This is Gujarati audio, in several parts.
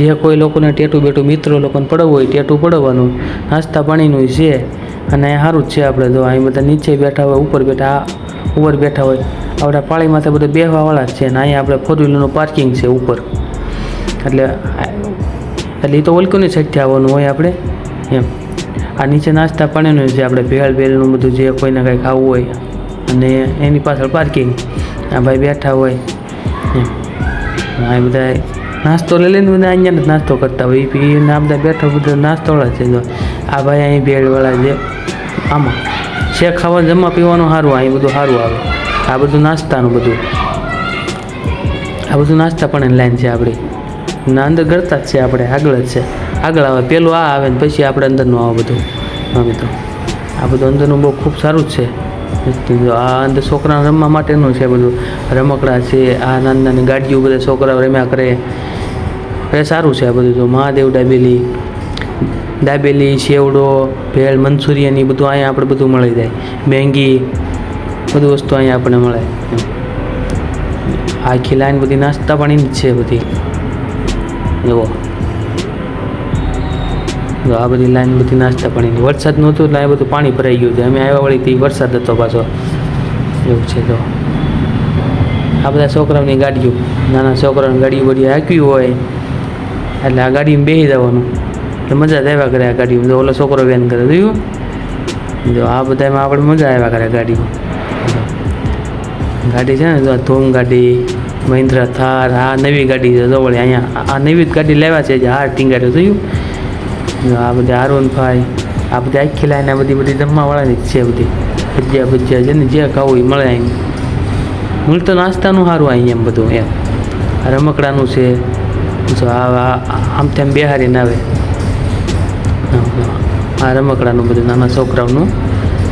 જે કોઈ લોકોને ટેટું બેટું મિત્રો લોકોને પડાવવું હોય ટેટું પડાવવાનું, નાસ્તા પાણીનું છે. અને સારું જ છે. આપણે જો અહીં બધા નીચે બેઠા હોય, ઉપર બેઠા હોય. આપણા પાળીમાં તો બધા બેહવાવાળા જ છે. અને અહીંયા આપણે 4 વ્હીલરનું પાર્કિંગ છે ઉપર. એટલે એ તો ઓલકોની સાઈડથી આવવાનું હોય આપણે એમ. આ નીચે નાસ્તા પાણીનું છે. આપણે ભેળનું બધું જે કોઈને કંઈ ખાવું હોય, અને એની પાછળ પાર્કિંગ. આ ભાઈ બેઠા હોય એમ. આ બધા નાસ્તો લઈ લઈને બધા અહીંયા જ નાસ્તો કરતા હોય. આ બધા બેઠા બધા નાસ્તોવાળા છે. જો આ ભાઈ અહીં ભેળવાળા છે. આમાં શેક ખાવા જમવા પીવાનું સારું, અહીં બધું સારું આવે. આ બધું નાસ્તાનું બધું, આ બધું નાસ્તા પણ લાઈન છે આપણી. ના અંદર ગળતા જ છે આપણે, આગળ જ છે. આગળ આવે પેલું આ આવે ને પછી આપણે અંદરનું આવે બધું. હા મિત્રો, આ બધું અંદરનું બહુ ખૂબ સારું જ છે. આ અંદર છોકરાને રમવા માટેનું છે બધું. રમકડા છે, આ નાની નાની ગાડીઓ બધા છોકરાઓ રમ્યા કરે એ સારું છે. આ બધું જો મહાદેવ દાબેલી, સેવડો, ભેળ, મંચુરિયન એ બધું અહીંયા આપણે બધું મળી જાય. મેંગી બધું વસ્તુ અહીંયા આપણને મળે. આખી લાઈન બધી નાસ્તા પાણીની જ છે બધી. જુઓ આ બધી લાઈન બધી નાસ્તા પાણીની. વરસાદ નહોતું એટલે આ બધું પાણી ભરાઈ ગયું છે. અમે આવ્યા વળી વરસાદ હતો પાછો, એવું છે. તો આ બધા છોકરાઓની ગાડીઓ, નાના છોકરાઓની ગાડીઓ બધી હાંકવી હોય એટલે આ ગાડીમાં બેસી જવાનું એટલે મજા જ આવ્યા કરે. આ ગાડીમાં ઓલો છોકરો વેન કરે જોયું. જો આ બધામાં આપણે મજા આવ્યા કરે ગાડીમાં. ગાડી છે ને, જો ધૂમ ગાડી, મહિન્દ્રા થાર, આ નવી ગાડી છે. જો વળી અહીંયા આ નવી જ ગાડી લેવા છે જે હાર ટીંગાડ્યો જોયું. આ બધા R15, આ બધી આખી લાઈન આ બધી જમવાવાળાની જ છે બધી. ભજીયા છે ને, જે ખાવું એ મળે અહીં. મૂળ તો નાસ્તાનું સારું અહીં એમ બધું એમ. આ રમકડાનું છે. જો આમથી આમ બેહારીને આવે. આ રમકડાનું બધું નાના છોકરાઓનું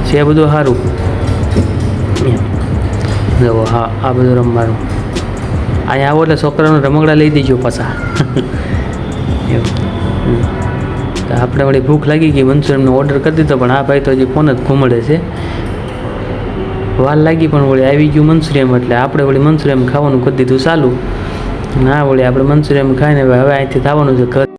છે બધું સારું એમ. જુઓ હા, આ બધું રમવાનું. અહીંયા આવો એટલે છોકરાઓને રમકડા લઈ દેજો પાછા. એવું આપણે વળી ભૂખ લાગી ગઈ, મંચુરિયનનો ઓર્ડર કરી દીધો, પણ આ ભાઈ તો હજી ફોન જ ઘૂમડે છે. વાર લાગી પણ વળી આવી ગયું મંચુરિયન, એટલે આપણે વળી મંચુરિયન ખાવાનું કરી દીધું ચાલુ. ના વળી આપણે મંચુરિયન ખાઈને હવે અહીંથી થવાનું છે ઘર.